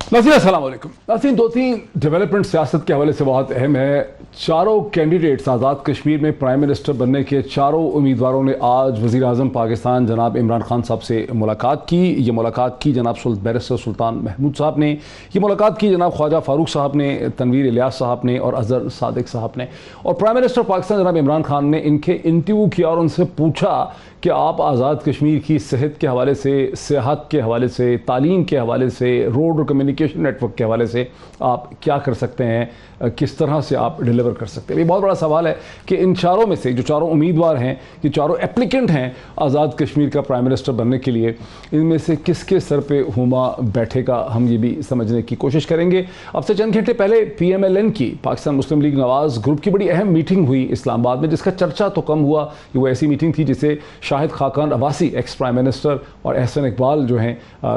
नाज़रीन अस्सलाम वालेकुम। नाज़रीन, दो तीन डेवलपमेंट सियासत के हवाले से बहुत अहम है। चारों कैंडिडेट्स आज़ाद कश्मीर में प्राइम मिनिस्टर बनने के चारों उम्मीदवारों ने आज वज़ीर आज़म पाकिस्तान जनाब इमरान खान साहब से मुलाकात की। ये मुलाकात की जनाब बैरिस्टर सुल्तान महमूद साहब ने, ये मुलाकात की जनाब ख्वाजा फारूक साहब ने, तनवीर इलियास साहब ने और अजहर सादिक साहब ने। और प्राइम मिनिस्टर पाकिस्तान जनाब इमरान खान ने इनके इंटरव्यू किया और उनसे पूछा कि आप आज़ाद कश्मीर की सेहत के हवाले से, सेहत के हवाले से, तालीम के हवाले से, रोड और कम्युनिकेशन नेटवर्क के हवाले से आप क्या कर सकते हैं, किस तरह से आप डिलीवर कर सकते हैं। ये बहुत बड़ा सवाल है कि इन चारों में से जो चारों उम्मीदवार हैं, ये चारों एप्लीकेंट हैं आज़ाद कश्मीर का प्राइम मिनिस्टर बनने के लिए, इनमें से किसके सर पे हुमा बैठेगा, हम ये भी समझने की कोशिश करेंगे। अब से चंद घंटे पहले PMLN की, पाकिस्तान मुस्लिम लीग नवाज़ ग्रुप की बड़ी अहम मीटिंग हुई इस्लामाबाद में, जिसका चर्चा तो कम हुआ। वो ऐसी मीटिंग थी जिसे Shahid Khaqan Abbasi ex prime minister और एहसन इकबाल जो हैं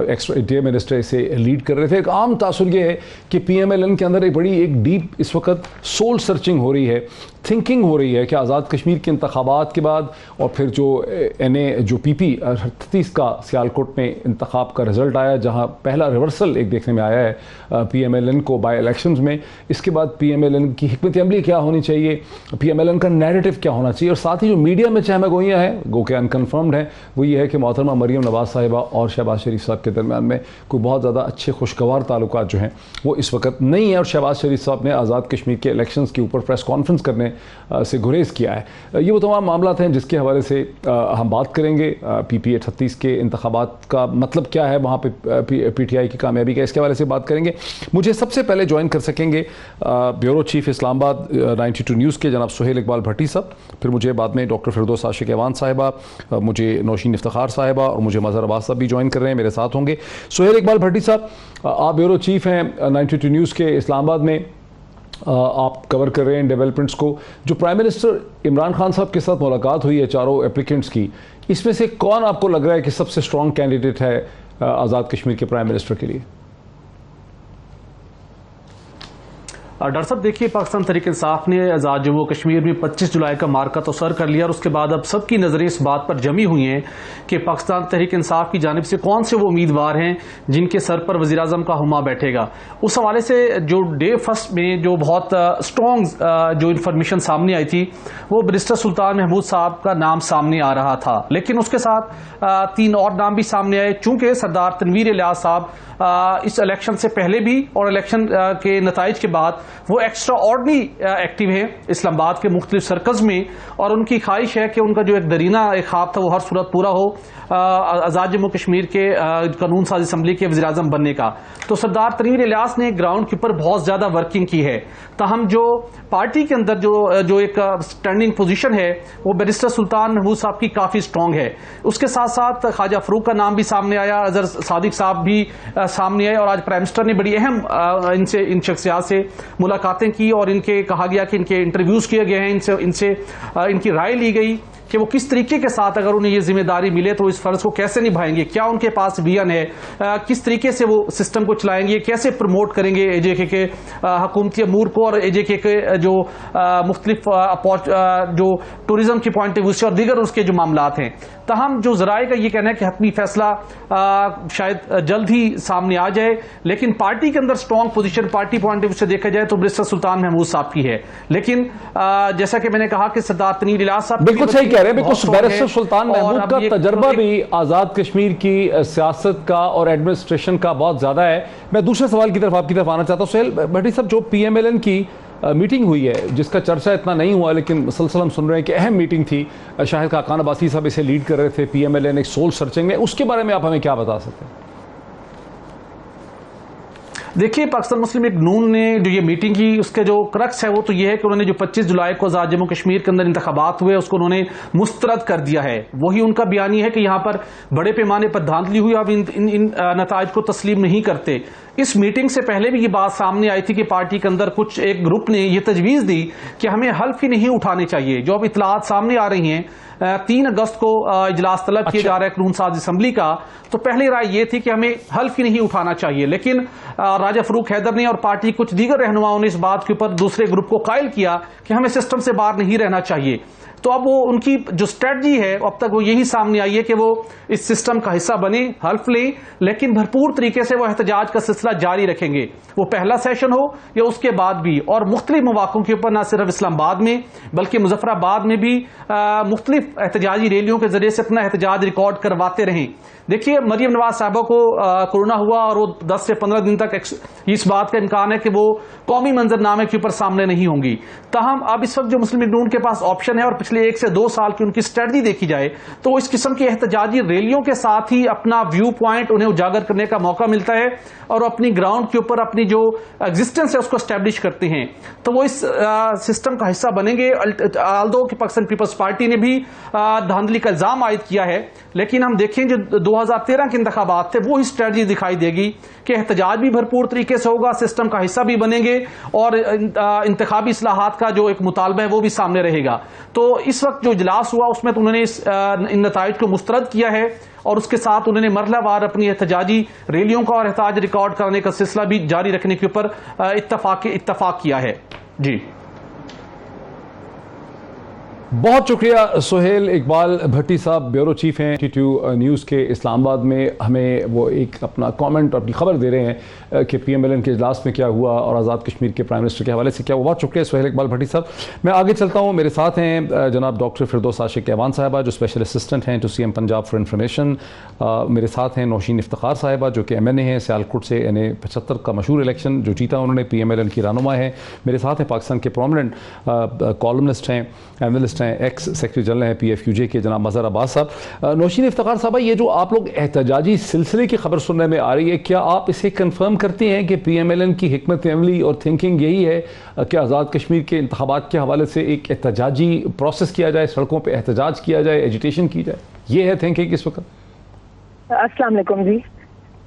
एक्स डे मिनिस्टर इसे लीड कर रहे थे। एक आम तासुर ये है कि PMLN के अंदर एक डीप इस वक्त सोल सर्चिंग हो रही है, थिंकिंग हो रही है कि आज़ाद कश्मीर के इंतखाबात के बाद और फिर जो NA जो PP 38 का सियालकोट में इंतखाब का रिजल्ट आया, जहां पहला रिवर्सल एक देखने में आया है PMLN को बाई इलेक्शंस में, इसके बाद PMLN की हिकमत अमली क्या होनी चाहिए, PMLN का नैरेटिव क्या होना चाहिए, और साथ ही जो मीडिया में चहमगोइयाँ हैं गो के अनकन्फर्म्ड हैं, वो ये है कि मोहतरमा मरीम नवाज़ साहिबा और शहबाज शरीफ साहब के दरमियान में कोई बहुत ज़्यादा अच्छे खुशगवार ताल्लुकात जो हैं वो इस वक्त नहीं है। और शहबाज शरीफ साहब ने आज़ाद कश्मीर के इलेक्शंस के ऊपर प्रेस कॉन्फ्रेंस करने से गुरेज किया है। ये वो तमाम मामला हैं जिसके हवाले से हम बात करेंगे। PP 38 के इंतखाबात का मतलब क्या है, वहाँ पे PTI की कामयाबी का, इसके हवाले से बात करेंगे। मुझे सबसे पहले ज्वाइन कर सकेंगे ब्यूरो चीफ इस्लामाबाद 92 न्यूज़ के जनाब सुहेल इकबाल भट्टी साहब, फिर मुझे बाद में डॉक्टर फिरदौस आशिक एवान साहिबा, मुझे नौशीन इफ्तिखार साहिबा और मुझे मज़हर अब्बास साहब भी ज्वाइन कर रहे हैं, मेरे साथ होंगे। सुहेल इकबाल भट्टी साहब, आप ब्यूरो चीफ हैं 92 न्यूज़ के इस्लामाबाद में, आप कवर कर रहे हैं डेवलपमेंट्स को। जो प्राइम मिनिस्टर इमरान खान साहब के साथ मुलाकात हुई है चारों एप्लीकेंट्स की, इसमें से कौन आपको लग रहा है कि सबसे स्ट्रॉन्ग कैंडिडेट है आज़ाद कश्मीर के प्राइम मिनिस्टर के लिए? डॉक्टर साहब देखिए, पाकिस्तान तहरीक इंसाफ ने आज़ाद जम्मू कश्मीर में 25 जुलाई का मार्का तो सर कर लिया और उसके बाद अब सबकी नज़रें इस बात पर जमी हुई हैं कि पाकिस्तान तहरीक इंसाफ की जानिब से कौन से वो उम्मीदवार हैं जिनके सर पर वज़ीर आज़म का हुमा बैठेगा। उस हवाले से जो डे फर्स्ट में जो बहुत स्ट्रॉन्ग जो इन्फॉर्मेशन सामने आई थी वो बैरिस्टर सुल्तान महमूद साहब का नाम सामने आ रहा था, लेकिन उसके साथ 3 और नाम भी सामने आए। चूंकि सरदार तनवीर इलियास साहब इस इलेक्शन से पहले भी और इलेक्शन के नताइज के बाद वो एक्स्ट्रा ऑर्डनरी एक्टिव है इस्लामाबाद के मुख्तलिफ सर्कल्स में, और उनकी ख्वाहिश है कि उनका जो एक दरीना एक ख्वाब था वो हर सूरत पूरा हो, आज़ाद जम्मू कश्मीर के कानून साज असम्बली के वज़ीर आज़म बनने का। तो सरदार तनवीर इलियास ने ग्राउंड के ऊपर बहुत ज़्यादा वर्किंग की है। ताहम जो पार्टी के अंदर जो एक स्टैंडिंग पोजीशन है वो बैरिस्टर सुल्तान महमूद साहब की काफ़ी स्ट्रॉन्ग है। उसके साथ साथ ख्वाजा फरूक का नाम भी सामने आया, अजहर सादिक साहब भी सामने आए, और आज प्राइम मिनिस्टर ने बड़ी अहम इन शख्सियात से मुलाकातें की और इनके कहा गया कि इनके इंटरव्यूज किए गए हैं, इनसे इनकी राय ली गई कि वो किस तरीके के साथ अगर उन्हें ये जिम्मेदारी मिले तो इस फर्ज को कैसे निभाएंगे, क्या उनके पास विजन है, किस तरीके से वो सिस्टम को चलाएंगे, कैसे प्रमोट करेंगे AJK के हुकूमती अमूर को और AJK के जो मुख्तलिफ जो टूरिज्म की पॉइंट ऑफ व्यू से और दीगर उसके जो मामलात हैं। तहम जो जराए का ये कहना है कि हतमी फैसला शायद जल्द ही सामने आ जाए, लेकिन पार्टी के अंदर strong position party point of view से देखा जाए तो बैरिस्टर सुल्तान महमूद साहब की है। लेकिन जैसा कि मैंने कहा कि सरदार तनवीर इलियास साहब बिल्कुल सही कह रहे हैं, बिल्कुल बैरिस्टर सुल्तान महमूद का तजर्बा भी आज़ाद कश्मीर की सियासत का और एडमिनिस्ट्रेशन का बहुत ज़्यादा है। मैं दूसरे सवाल की तरफ आपकी तरफ आना चाहता हूँ। सुहेल भट्टी साहब, जो PMLN की मीटिंग हुई है जिसका चर्चा इतना नहीं हुआ लेकिन मुसलसल हम सुन रहे हैं कि अहम मीटिंग थी, शाहिद खाकान अब्बासी साहब इसे लीड कर रहे थे, PMLN एक सोल सर्चिंग में, उसके बारे में आप हमें क्या बता सकते हैं? देखिए, पाकिस्तान मुस्लिम लीग नून ने जो ये मीटिंग की उसके जो क्रक्स है वो तो ये है कि उन्होंने जो 25 जुलाई को आज़ाद जम्मू कश्मीर के अंदर इंतखाबात हुए उसको उन्होंने मुस्तरद कर दिया है। वही उनका बयानी है कि यहाँ पर बड़े पैमाने पर धांधली हुई, अब इन नताइज को तस्लीम नहीं करते। इस मीटिंग से पहले भी ये बात सामने आई थी कि पार्टी के अंदर कुछ एक ग्रुप ने ये तजवीज़ दी कि हमें हल्फ ही नहीं उठाने चाहिए। जो अब इतलात सामने आ रही हैं, 3 अगस्त को इजलास तलब किया जा रहा है कानून साज असम्बली का, तो पहली राय ये थी कि हमें हल्फ ही नहीं उठाना चाहिए, लेकिन राजा फरूक हैदर ने और पार्टी कुछ दीगर रहनुमाओं ने इस बात के ऊपर दूसरे ग्रुप को कायल किया कि हमें सिस्टम से बाहर नहीं रहना चाहिए। तो अब वो उनकी जो स्ट्रेटजी है अब तक वो यही सामने आई है कि वो इस सिस्टम का हिस्सा बने, हल्फ लें, लेकिन भरपूर तरीके से वो एहतजाज का सिलसिला जारी रखेंगे, वो पहला सेशन हो या उसके बाद भी। और मुख्तलिफ मौक़ों के ऊपर न सिर्फ इस्लामाबाद में बल्कि मुजफ्फराबाद में भी मुख्तलिफ एहतजाजी रैलियों के जरिए से अपना एहतजाज रिकॉर्ड करवाते रहें। देखिए, मरियम नवाज साहबा को कोरोना हुआ और वो 10 से 15 दिन तक इस बात का इम्कान है कि वो कौमी मंजरनामे के ऊपर सामने नहीं होंगी। ताहम अब इस वक्त जो मुस्लिम लीग नून के पास ऑप्शन है और पिछले 1 से 2 साल की उनकी स्ट्रेटजी देखी जाए तो इस किस्म की एहतजाजी रैलियों के साथ ही अपना व्यू पॉइंट उन्हें उजागर करने का मौका मिलता है और अपनी ग्राउंड के ऊपर अपनी जो एग्जिस्टेंस है उसको एस्टेब्लिश करते हैं। तो वो इस सिस्टम का हिस्सा बनेंगे। आल्दो कि पाकिस्तान पीपल्स पार्टी ने भी धांधली का इल्जाम आयद किया है, लेकिन हम देखें जो 2013 के इंतखाबात थे वो ही स्ट्रेटजी दिखाई देगी कि एहतजाज भी भरपूर तरीके से होगा, सिस्टम का हिस्सा भी बनेंगे और इंतखाबी इस्लाहात का जो एक मुतालबा है वो भी सामने रहेगा। तो इस वक्त जो इजलास हुआ उसमें तो उन्होंने इन नताइज को मुस्तरद किया है और उसके साथ उन्होंने मरहलावार अपनी एहतजाजी रैलियों का और एहतजाज रिकॉर्ड करने का सिलसिला भी जारी रखने के ऊपर इत्तफाक किया है। जी, बहुत शुक्रिया सुहेल इकबाल भट्टी साहब, ब्यूरो चीफ हैं TTU न्यूज़ के इस्लामाबाद में। हमें वो एक अपना कमेंट और अपनी खबर दे रहे हैं कि PMLN के इजलास में क्या हुआ और आज़ाद कश्मीर के प्राइम मिनिस्टर के हवाले से क्या हुआ। बहुत शुक्रिया सुहेल इकबाल भट्टी साहब। मैं आगे चलता हूँ, मेरे साथ हैं जनाब डॉक्टर फिरदौस आशिक ऐवान साहिबा जो स्पेशल असिस्टेंट हैं to CM Punjab for information. मेरे साथ हैं नौशीन इफ्तिखार साहिबा जो कि MNA हैं सियालकोट से, NA 75 का मशहूर इलेक्शन जो जीता उन्होंने, PMLN की रहनुमा है। मेरे साथ हैं पाकिस्तान के प्रोमिनेंट कॉलमनिस्ट हैं, एनालिस्ट हैं, एक्स सेक्रेटरी जनरल हैं PFUJ के जनाब मज़हर अब्बास साहब। नौशीन इफ्तिखार साहबा, ये जो आप लोग एहतजाजी सिलसिले की खबर सुनने में आ रही है, क्या आप इसे कंफर्म करती हैं कि PMLN की हिकमत अमली और थिंकिंग यही है कि आज़ाद कश्मीर के इंतखाबात के हवाले से एक एहतजाजी प्रोसेस किया जाए, सड़कों पर एहतजाज किया जाए, एजिटेशन की जाए, ये है थिंकिंग इस वक्त? अस्सलाम वालेकुम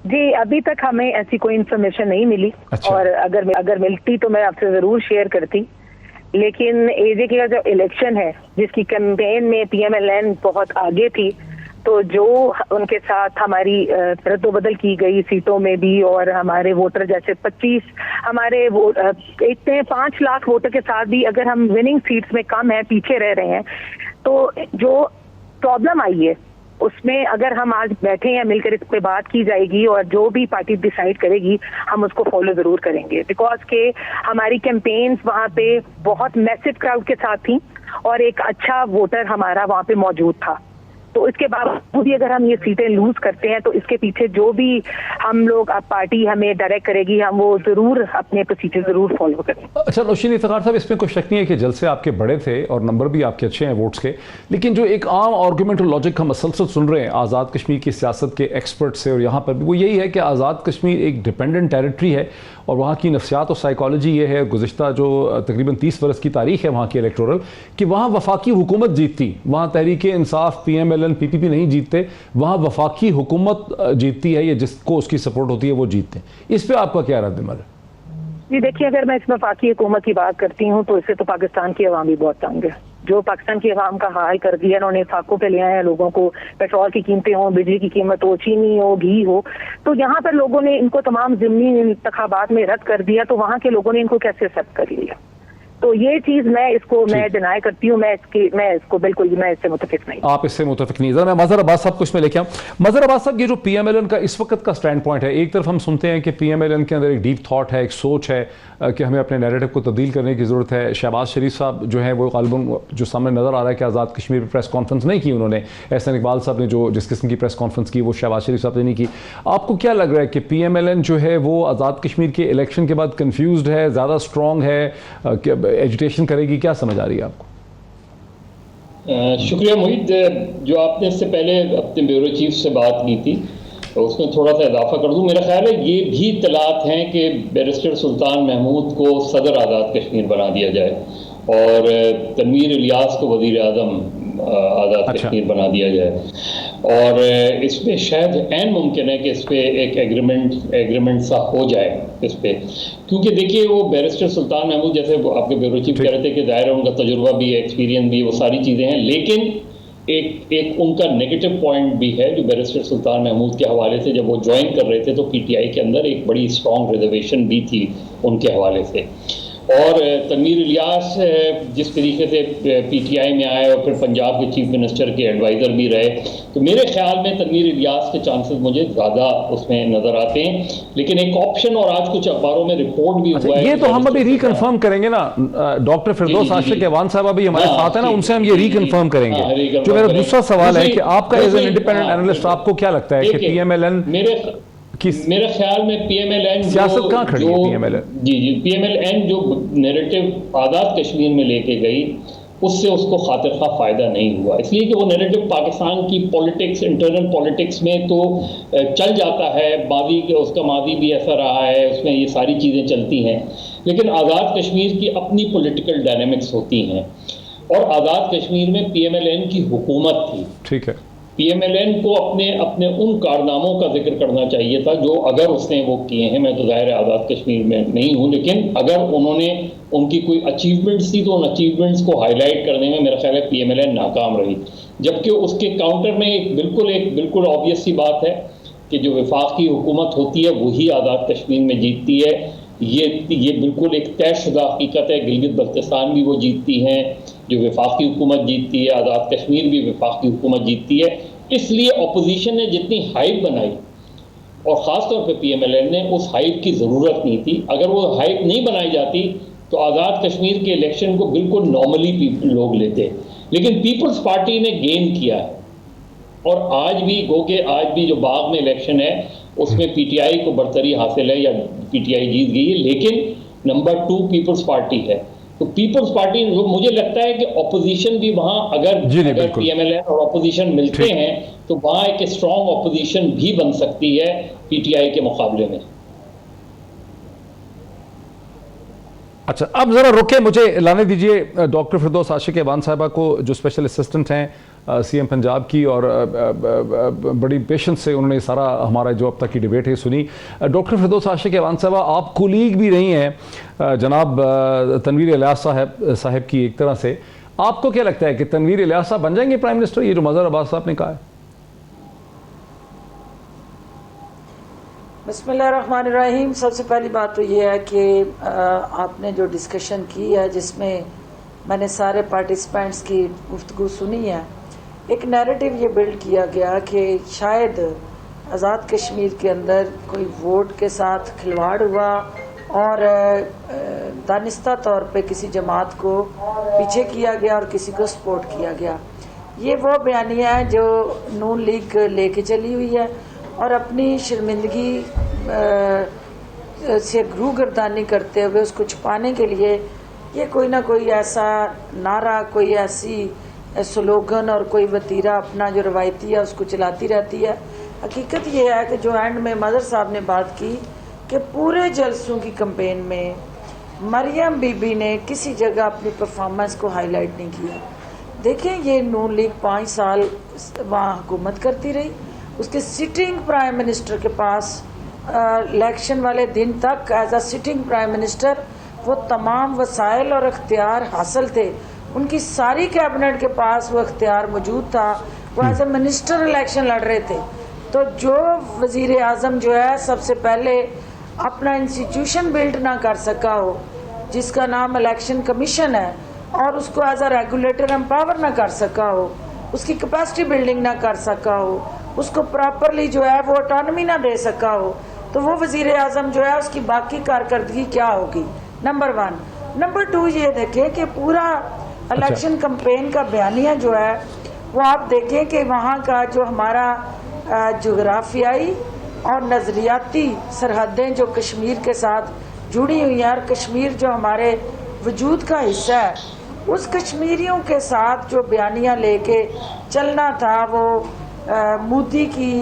जी, अभी तक हमें ऐसी कोई इंफॉर्मेशन नहीं मिली। अच्छा। और अगर मिलती तो मैं आपसे जरूर शेयर करती, लेकिन एजे का जो इलेक्शन है जिसकी कैंपेन में PMLN बहुत आगे थी, तो जो उनके साथ हमारी रद्दोबदल की गई सीटों में भी और हमारे वोटर जैसे 25 हमारे इतने 5 लाख वोटर के साथ भी अगर हम विनिंग सीट्स में कम है, पीछे रह रहे हैं, तो जो प्रॉब्लम आई है उसमें अगर हम आज बैठे हैं मिलकर इस पे बात की जाएगी और जो भी पार्टी डिसाइड करेगी हम उसको फॉलो जरूर करेंगे। बिकॉज के हमारी कैंपेन्स वहाँ पे बहुत मैसिव क्राउड के साथ थी और एक अच्छा वोटर हमारा वहाँ पे मौजूद था। तो इसके बावजूद भी अगर हम ये सीटें लूज करते हैं तो इसके पीछे जो भी हम लोग पार्टी हमें डायरेक्ट करेगी हम वो जरूर अपने प्रोसीजर जरूर फॉलो करें। अच्छा नौशीन इफ्तिखार साहब, इसमें कोई शक नहीं है कि जलसे आपके बड़े थे और नंबर भी आपके अच्छे हैं वोट्स के, लेकिन जो एक आम आर्गूमेंट और लॉजिक हम मसलसल सुन रहे हैं आज़ाद कश्मीर की सियासत के एक्सपर्ट से और यहाँ पर भी, वो यही है कि आज़ाद कश्मीर एक डिपेंडेंट टेरिटरी है और वहाँ की नफ्सियात और साइकोलॉजी ये है, गुज़िश्ता जो तकरीबन 30 बरस की तारीख है वहाँ की इलेक्टोरल, कि वहाँ वफाकी हुकूमत जीतती, वहाँ तहरीक इंसाफ PMLN PPP नहीं जीतते, वहाँ वफाकी हुकूमत जीतती है, ये जिसको उसकी सपोर्ट होती है वो जीतते हैं। इस पर आपका क्या रद्द-ए-अमल है? जी देखिए, अगर मैं इस वफाकी हुकूमत की बात करती हूँ तो इससे तो पाकिस्तान की अवाम भी बहुत तंग है। जो पाकिस्तान की अवाम का हाल कर दिया उन्होंने, फाकों पे ले आए हैं लोगों को, पेट्रोल की कीमतें हो, बिजली की कीमत हो, चीनी हो, घी हो, तो यहाँ पर लोगों ने इनको तमाम ज़िमनी इंतखाबात में रद्द कर दिया, तो वहाँ के लोगों ने इनको कैसे एक्सेप्ट कर लिया? तो ये चीज मैं डिनाई करती हूँ, मैं इससे मुतफिक नहीं। आप इससे मुतफिक नहीं। मैं मज़हर अब्बास साहब को इसमें लेके आऊँ। मज़हर अब्बास साहब, ये जो PMLN का इस वक्त का स्टैंड पॉइंट है, एक तरफ हम सुनते हैं कि PMLN के अंदर एक डीप थॉट है, एक सोच है कि हमें अपने नैरेटिव को तब्दील करने की ज़रूरत है। शहबाज शरीफ साहब जो है वो गालिबन जो सामने नज़र आ रहा है कि आज़ाद कश्मीर पर प्रेस कॉन्फ्रेंस नहीं की उन्होंने, एहसान इकबाल साहब ने जो जिस किस्म की प्रेस कॉन्फ्रेंस की वो शहबाज शरीफ साहब ने नहीं की। आपको क्या लग रहा है कि PMLN जो है वो आज़ाद कश्मीर के इलेक्शन के बाद कन्फ्यूज़ड है, ज़्यादा स्ट्रॉन्ग है, एजिटेशन करेगी, क्या समझ आ रही है आपको? शुक्रिया मोहित, जो आपने इससे पहले अपने ब्यूरो चीफ से बात की थी तो उसमें थोड़ा सा इजाफा कर दूं। मेरा ख्याल है ये भी इत्तलात हैं कि बैरिस्टर सुल्तान महमूद को सदर आज़ाद कश्मीर बना दिया जाए और तनवीर इलियास को वज़ीर आज़म आज़ाद कश्मीर बना दिया जाए, और इसमें शायद ऐन मुमकिन है कि इस पर एक एग्रीमेंट सा हो जाए इस पर, क्योंकि देखिए वो बैरिस्टर सुल्तान महमूद जैसे आपके ब्यूरो चीफ कह रहे थे कि ज़ाहिर है उनका तजुर्बा भी है, एक्सपीरियंस भी है, वो सारी चीज़ें हैं, लेकिन एक उनका नेगेटिव पॉइंट भी है जो बैरिस्टर सुल्तान महमूद के हवाले से जब वो ज्वाइन कर रहे थे तो PTI के अंदर एक बड़ी स्ट्रॉन्ग रिजर्वेशन भी थी उनके हवाले से, और तनवीर इलियास जिस तरीके से पीटीआई में आए और फिर पंजाब के चीफ मिनिस्टर के एडवाइज़र भी रहे, तो मेरे ख्याल में तनवीर इलियास के चांसेस मुझे ज़्यादा उसमें नज़र आते हैं। लेकिन एक ऑप्शन, और आज कुछ अखबारों में रिपोर्ट भी हुआ है, ये तो हम अभी रिकन्फर्म करेंगे ना, डॉक्टर फिरदौस आशिक एवान साहब अभी हमारे साथ है ना, उनसे हम ये रिकन्फर्म करेंगे। जो मेरा दूसरा सवाल है कि आपका एज एन इंडिपेंडेंट एनालिस्ट आपको क्या लगता है कि पीएमएलएन मेरे ख्याल में पीएमएलएन सियासत कहाँ खड़ी है? पीएमएलएन जी पीएमएलएन जो नैरेटिव आज़ाद कश्मीर में लेके गई, उससे उसको खातिर खा फ़ायदा नहीं हुआ, इसलिए कि वो नैरेटिव पाकिस्तान की पॉलिटिक्स, इंटरनल पॉलिटिक्स में तो चल जाता है, उसका माजी भी ऐसा रहा है, उसमें ये सारी चीज़ें चलती हैं, लेकिन आज़ाद कश्मीर की अपनी पॉलिटिकल डायनेमिक्स होती हैं। और आज़ाद कश्मीर में पीएमएलएन की हुकूमत थी, ठीक है, पीएमएलएन को अपने उन कारनामों का जिक्र करना चाहिए था जो अगर उसने वो किए हैं। मैं तो ज़ाहिर है आज़ाद कश्मीर में नहीं हूँ, लेकिन अगर उनकी कोई अचीवमेंट्स थी तो उन अचीवमेंट्स को हाईलाइट करने में मेरा ख्याल है पीएमएलएन नाकाम रही। जबकि उसके काउंटर में एक बिल्कुल ऑब्वियस सी बात है कि जो वफाकी हुकूमत होती है वही आज़ाद कश्मीर में जीतती है। ये बिल्कुल एक तयशुदा हकीकत है। गिलगित बल्तिस्तान भी वो जीतती हैं, जो वफाकी हुकूमत जीतती है, आज़ाद कश्मीर भी वफाकी हुकूमत जीतती है। इसलिए अपोजिशन ने जितनी हाइप बनाई, और ख़ास तौर पे पीएमएलएन ने, उस हाइप की ज़रूरत नहीं थी। अगर वो हाइप नहीं बनाई जाती तो आज़ाद कश्मीर के इलेक्शन को बिल्कुल नॉर्मली लोग लेते, लेकिन पीपल्स पार्टी ने गेन किया है। और आज भी जो बाग में इलेक्शन है उसमें पीटीआई को बरतरी हासिल है या पीटीआई जीत गई है, लेकिन नंबर 2 पीपल्स पार्टी है। तो पीपल्स पार्टी, मुझे लगता है कि ऑपोजिशन भी वहां अगर पीएमएलएन और ऑपोजिशन मिलते हैं तो वहां एक स्ट्रॉन्ग ऑपोजिशन भी बन सकती है पीटीआई के मुकाबले में। अच्छा, अब जरा रुके, मुझे लाने दीजिए डॉक्टर फिरदौस आशिक एवान साहिबा को, जो स्पेशल असिस्टेंट हैं सीएम पंजाब की, और बड़ी पेशेंस से उन्होंने सारा हमारा जो अब तक की डिबेट है सुनी। डॉक्टर फिरदौस आशिक एवान साहिबा, आप कुलीग भी रही हैं जनाब तनवीर इलियास साहब की एक तरह से। आपको क्या लगता है कि तनवीर इलियास साहब बन जाएंगे प्राइम मिनिस्टर, ये जो मज़हर अब्बास साहब ने कहा है? बिस्मिल्लाहिर्रहमानिर्रहीम। सबसे पहली बात तो ये है कि आपने जो डिस्कशन की है, जिसमें मैंने सारे पार्टिसिपेंट्स की गुफ्तगू सुनी है, एक नैरेटिव ये बिल्ड किया गया कि शायद आज़ाद कश्मीर के अंदर कोई वोट के साथ खिलवाड़ हुआ और दानिस्ता तौर पे किसी जमात को पीछे किया गया और किसी को सपोर्ट किया गया। ये वो बयानिया है जो नून लीग लेके चली हुई है, और अपनी शर्मिंदगी से गरूगर्दानी करते हुए उसको छुपाने के लिए ये कोई ना कोई ऐसा नारा, कोई ऐसी स्लोगन और कोई वतीरा अपना जो रवायती है उसको चलाती रहती है। हकीकत ये है कि जो एंड में मदर साहब ने बात की कि पूरे जलसों की कैंपेन में मरियम बीबी ने किसी जगह अपनी परफॉर्मेंस को हाईलाइट नहीं किया। देखें, ये नून लीग 5 साल वहाँ हुकूमत करती रही, उसके सिटिंग प्राइम मिनिस्टर के पास इलेक्शन वाले दिन तक as a sitting prime minister वो तमाम वसाइल और अख्तियार हासिल थे, उनकी सारी कैबिनेट के पास वो अख्तियार मौजूद था, वो एज ए मिनिस्टर इलेक्शन लड़ रहे थे। तो जो वज़ीर आज़म जो है सबसे पहले अपना इंस्टीट्यूशन बिल्ड ना कर सका हो, जिसका नाम इलेक्शन कमीशन है, और उसको एज अ रेगुलेटर एम्पावर ना कर सका हो, उसकी कैपेसिटी बिल्डिंग ना कर सका हो, उसको प्रॉपरली जो है वो ऑटोनॉमी ना दे सका हो, तो वो वज़ीर आज़म जो है उसकी बाकी कारकर्दगी क्या होगी? नंबर 1। नंबर 2 ये देखें कि पूरा इलेक्शन कैंपेन का बयानिया जो है वो आप देखें कि वहाँ का जो हमारा जोग्राफियाई और नज़रियाती सरहदें जो कश्मीर के साथ जुड़ी हुई हैं, और कश्मीर जो हमारे वजूद का हिस्सा है, उस कश्मीरियों के साथ जो बयानिया लेके चलना था, वो मोदी की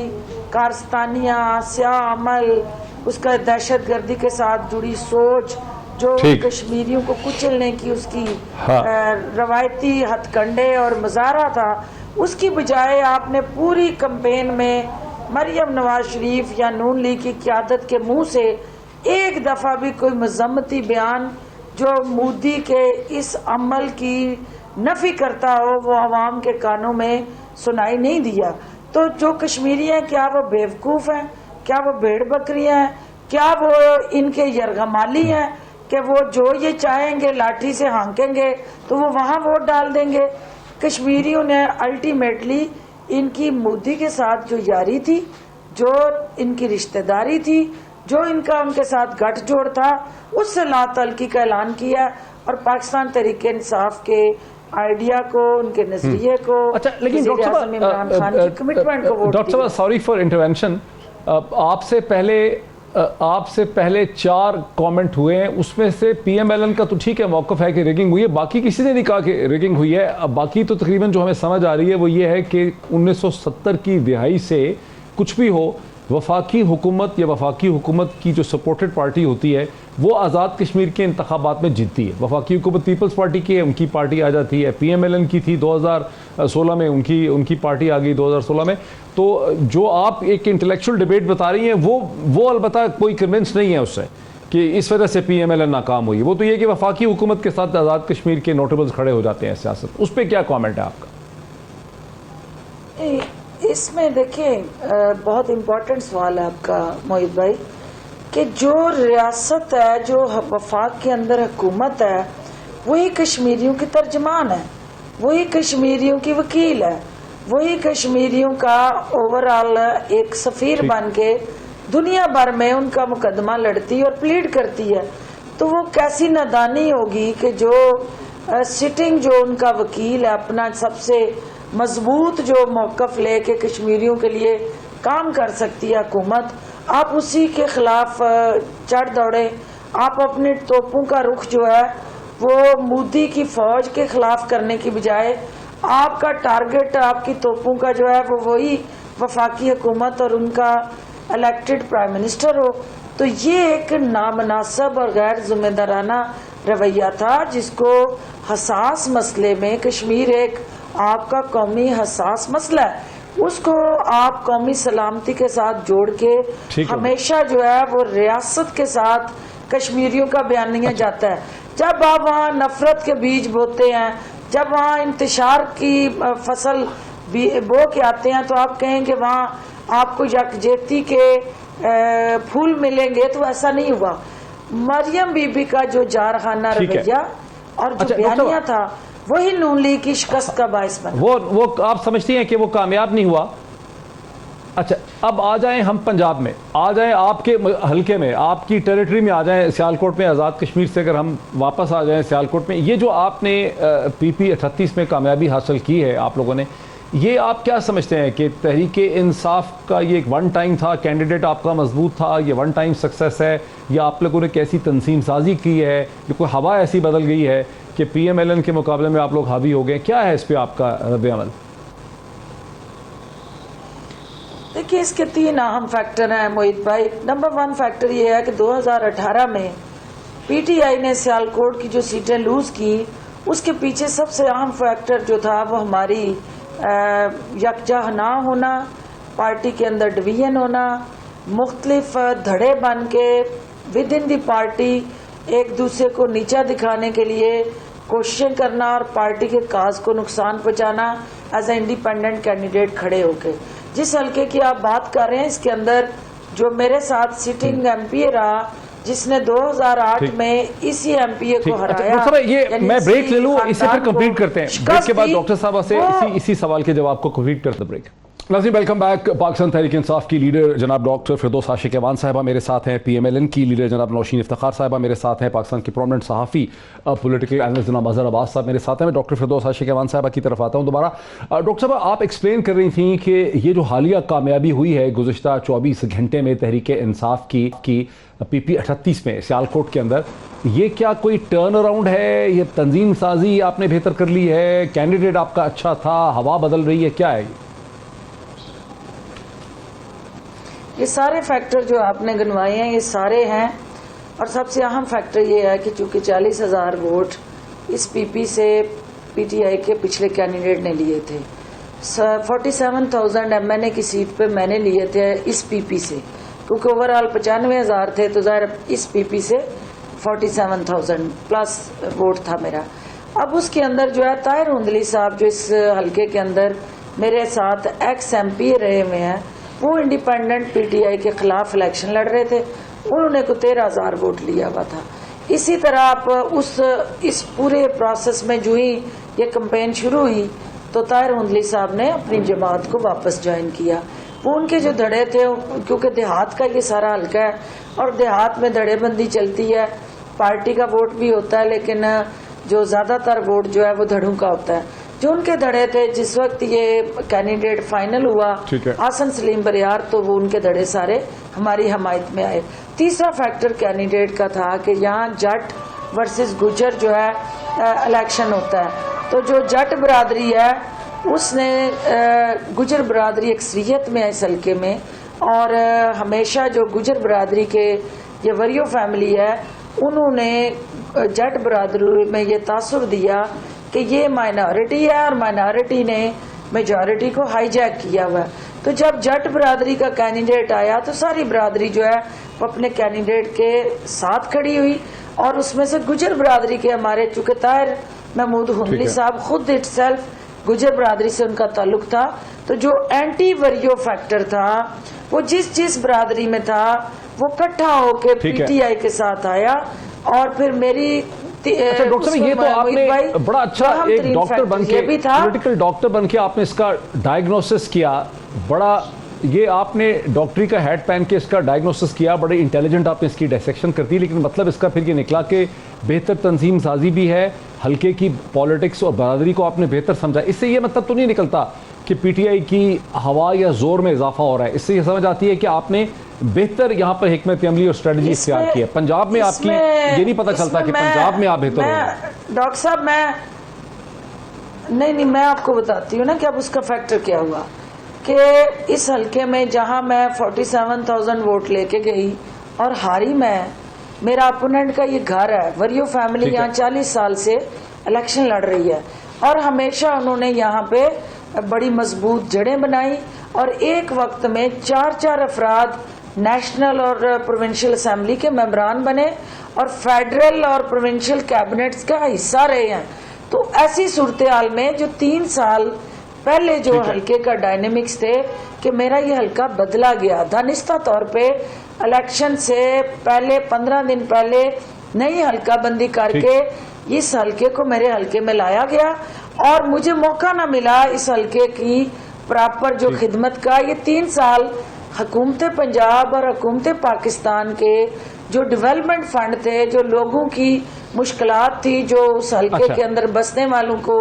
कारस्तानियाँ, स्याह अमल, उसका दहशत गर्दी के साथ जुड़ी सोच, जो कश्मीरियों को कुचलने की उसकी रवायती हथकंडे और मज़ारा था, उसकी बजाय आपने पूरी कैंपेन में मरियम नवाज शरीफ या नून लीग की क़यादत के मुंह से एक दफ़ा भी कोई मज़म्मती बयान जो मोदी के इस अमल की नफ़ी करता हो वो आवाम के कानों में सुनाई नहीं दिया। तो जो कश्मीरी हैं, क्या वो बेवकूफ़ हैं? क्या वो भेड़ बकरियाँ हैं? क्या वो इनके यरगमाली हैं? कि वो जो ये चाहेंगे लाठी से हाँकेंगे तो वो वहां वोट डाल देंगे। कश्मीरियों ने अल्टीमेटली इनकी मोदी के साथ जो यारी थी, जो इनकी रिश्तेदारी थी, जो इनका उनके साथ गठजोड़ था, उससे लातल्की का ऐलान किया और पाकिस्तान तहरीके इंसाफ के आइडिया को, उनके नजरिए को, अच्छा, लेकिन डॉक्टर साहब, इमरान खान की कमिटमेंट को वोट डॉक्टर साहब सॉरी फॉर इंटरवेंशन, आपसे पहले 4 कमेंट हुए हैं, उसमें से पीएमएलएन का तो ठीक है मौक़िफ़ है कि रिगिंग हुई है, बाकी किसी ने नहीं कहा कि रिगिंग हुई है। अब बाकी तो तकरीबन जो हमें समझ आ रही है वो ये है कि 1970 की दिहाई से कुछ भी हो, वफाकी हुकूमत या वफाकी हुकूमत की जो सपोर्टेड पार्टी होती है वो आज़ाद कश्मीर के इंतखाबात में जीतती है। वफाकी हुकूमत पीपल्स पार्टी की है, उनकी पार्टी आ जाती है। पीएमएलएन की थी 2016 में, उनकी पार्टी आ गई 2016 में। तो जो आप एक इंटेलेक्चुअल डिबेट बता रही हैं वो अलबत्ता कोई कन्विंस नहीं है उससे कि इस वजह से पीएमएलएन नाकाम हुई। वो तो ये कि वफाकी हुकूमत के साथ आज़ाद कश्मीर के नोटेबल्स खड़े हो जाते हैं सियासत। उस पर क्या कॉमेंट है आपका? इसमें देखिए बहुत इम्पोर्टेंट सवाल है आपका मोहित भाई, कि जो रियासत है, जो वफाक के अंदर हुकूमत है, वही कश्मीरियों की तर्जमान है, वही कश्मीरियों की वकील है, वही कश्मीरियों का ओवरऑल एक सफीर बन के दुनिया भर में उनका मुकदमा लड़ती और प्लीड करती है। तो वो कैसी नादानी होगी कि जो सिटिंग जो उनका वकील है, अपना सबसे मजबूत जो मौकफ लेके कश्मीरियों के लिए काम कर सकती है हुकूमत, आप उसी के खिलाफ चढ़ दौड़े। आप अपने तोपों का रुख जो है वो मोदी की फौज के खिलाफ करने की बजाय आपका टारगेट, आपकी तोपों का जो है वो वही वफाकी हुकूमत और उनका इलेक्टेड प्राइम मिनिस्टर हो, तो ये एक नामनासब और गैर जिम्मेदाराना रवैया था, जिसको हसास मसले में, कश्मीर एक आपका कौमी हसास मसला है, उसको आप कौमी सलामती के साथ जोड़ के हमेशा जो है वो रियासत के साथ कश्मीरियों का बयानिया जाता है। जब आप वहाँ नफरत के बीज बोते हैं, जब वहाँ इंतशार की फसल बो के आते हैं, तो आप कहेंगे वहाँ आपको यकजहती के फूल मिलेंगे, तो ऐसा नहीं हुआ। मरियम बीबी का जो जारखाना रवैया और जो बयानिया था वही नून लीग की शिकस्त का बायस बना। वो आप समझती हैं कि वो कामयाब नहीं हुआ। अच्छा, अब आ जाएं हम पंजाब में, आ जाएं आपके हलके में, आपकी टेरिटरी में आ जाएं, सियालकोट में। आज़ाद कश्मीर से अगर हम वापस आ जाएं सियालकोट में, ये जो आपने PP 38 में कामयाबी हासिल की है आप लोगों ने, ये आप क्या समझते हैं कि तहरीक इंसाफ का ये एक वन टाइम था, कैंडिडेट आपका मजबूत था, ये वन टाइम सक्सेस है, या आप लोगों ने कैसी तंजीम साजी की है, या कोई हवा ऐसी बदल गई है कि पीएमएलएन के मुकाबले में आप लोग हावी हो गए? क्या है इस पर आपका रद्द-ए-अमल? देखिए, इसके 3 अहम फैक्टर हैं मोहित भाई। नंबर 1 फैक्टर ये है कि 2018 में पीटीआई ने सियालकोट की जो सीटें लूज की, उसके पीछे सबसे अहम फैक्टर जो था वो हमारी यकजा ना होना, पार्टी के अंदर डिवीजन होना, मुख्तलिफ धड़े बन के विद इन दी पार्टी एक दूसरे को नीचा दिखाने के लिए कोशिशें करना और पार्टी के काज को नुकसान पहुंचाना एज ए इंडिपेंडेंट कैंडिडेट खड़े होके। जिस हल्के की आप बात कर रहे हैं, इसके अंदर जो मेरे साथ सिटिंग एमपीए रहा, जिसने 2008 में इसी एमपीए को हराया। अच्छा, ये मैं ब्रेक ले लूं, इससे फिर कंप्लीट करते हैं। ब्रेक के बाद डॉक्टर साहब से इसी सवाल के जवाब को कंप्लीट करते हैं। ब्रेक। नाज़रीन, वेलकम बैक। पाकिस्तान तहरीक इंसाफ की लीडर जनाब डॉक्टर फिरदौस आशिक अवान साहिबा मेरे साथ हैं। पीएमएलएन की लीडर जनाब नौशीन इफ्तिखार साहिबा मेरे साथ हैं। पाकिस्तान की प्रोमिनेंट सहाफ़ी पॉलिटिकल एनालिस्ट जनाब अज़हर अब्बास साहब मेरे साथ हैं। मैं डॉक्टर फिरदौस आशिक अवान साहिबा की तरफ आता हूँ दोबारा। डॉक्टर साहब, आप एक्सप्लेन कर रही थी कि ये जो हालिया कामयाबी हुई है गुज़िश्ता 24 घंटे में तहरीक इंसाफ की PP 38 में सियालकोट के अंदर, ये क्या कोई टर्न अराउंड है? ये तंजीम साजी आपने बेहतर कर ली है? कैंडिडेट आपका अच्छा था, हवा बदल रही है, क्या है ये सारे फैक्टर जो आपने गिनवाए हैं, ये सारे हैं। और सबसे अहम फैक्टर ये है कि चूंकि 40,000 वोट इस PP से PTI के पिछले कैंडिडेट ने लिए थे, 47,000 MNA की सीट पे मैंने लिए थे इस PP से, क्योंकि ओवरऑल 95,000 थे, तो ज़ाहिर इस PP से 47,000 प्लस वोट था मेरा। अब उसके अंदर जो है ताहिर हुंदली साहब, जो इस हल्के के अंदर मेरे साथ एक्स MP रहे हुए हैं, वो इंडिपेंडेंट PTI के खिलाफ इलेक्शन लड़ रहे थे। उन्होंने को 13,000 वोट लिया हुआ था। इसी तरह आप इस पूरे प्रोसेस में जो ही ये कैंपेन शुरू हुई तो ताहिर हुंदली साहब ने अपनी जमात को वापस ज्वाइन किया। वो उनके जो धड़े थे, क्योंकि देहात का ये सारा हल्का है और देहात में धड़ेबंदी चलती है, पार्टी का वोट भी होता है लेकिन जो ज्यादातर वोट जो है वो धड़ों का होता है। जो उनके धड़े थे, जिस वक्त ये कैंडिडेट फाइनल हुआ हासन सलीम बरियार, तो वो उनके धड़े सारे हमारी हमायत में आए। तीसरा फैक्टर कैंडिडेट का था कि यहाँ जट वर्सेस गुजर जो है इलेक्शन होता है, तो जो जट बरादरी है उसने गुजर बरादरी अक्सरियत में है इस हल्के में, और हमेशा जो गुजर बरादरी के ये वरियो फैमिली है उन्होंने जट बरादरी में ये तासुर दिया कि ये माइनॉरिटी है और माइनॉरिटी ने मेजॉरिटी को हाईजैक किया हुआ है। तो जब जट बरादरी का कैंडिडेट आया तो सारी बरादरी जो है वो अपने कैंडिडेट के साथ खड़ी हुई, और उसमें से गुजर बरादरी के हमारे चूंकि ताहिर महमूद हुंदली साहब खुद इटसेल्फ गुजर बरादरी से उनका ताल्लुक था, तो जो एंटी वरियो फैक्टर था वो जिस बरादरी में था वो इकट्ठा होके पीटीआई के साथ आया। और फिर मेरी अच्छा डॉक्टर साहब, ये तो आपने बड़ा अच्छा एक डॉक्टर बनके, पॉलिटिकल डॉक्टर बनके आपने इसका डायग्नोसिस किया, बड़ा ये आपने डॉक्टरी का हैट पहन के इसका डायग्नोसिस किया, बड़े इंटेलिजेंट आपने इसकी डायसेक्शन कर दी, लेकिन मतलब इसका फिर ये निकला कि बेहतर तंजीम साजी भी है, हल्के की पॉलिटिक्स और बरादरी को आपने बेहतर समझा। इससे ये मतलब तो नहीं निकलता कि पीटीआई की हवा या जोर में इजाफा हो रहा है, इससे ये समझ आती है कि आपने बेहतर यहाँ पर हिकमत अमली और स्ट्रेटजी इख्तियार की है। पंजाब में आपकी ये नहीं पता चलता कि पंजाब में आप बेहतर हो। डॉक्टर साहब मैं आपको बताती हूँ ना कि अब उसका फैक्टर क्या हुआ कि इस हल्के में जहां मैं 47,000 वोट लेके गई और हारी मैं, मेरा अपोनेंट का ये घर है, वरियो फैमिली यहाँ 40 साल से इलेक्शन लड़ रही है और हमेशा उन्होंने यहाँ पे बड़ी मजबूत जड़ें बनाई और एक वक्त में 4 अफराद नेशनल और प्रोविंशियल असेंबली के मेंबरान बने और फेडरल और प्रोविंशियल कैबिनेट्स का हिस्सा रहे हैं। तो ऐसी सूरत हाल में जो 3 साल पहले जो हल्के का डायनेमिक्स थे कि मेरा ये हल्का बदला गया, दानिस्ता तौर पे इलेक्शन से पहले 15 दिन पहले नई हल्का बंदी करके इस हल्के को मेरे हल्के में लाया गया और मुझे मौका ना मिला इस हल्के की प्रॉपर जो खिदमत का। ये 3 साल हुकूमत पंजाब और हुकूमत पाकिस्तान के जो डेवलपमेंट फंड थे, जो लोगों की मुश्किलात थी, जो उस हल्के के अंदर बसने वालों को,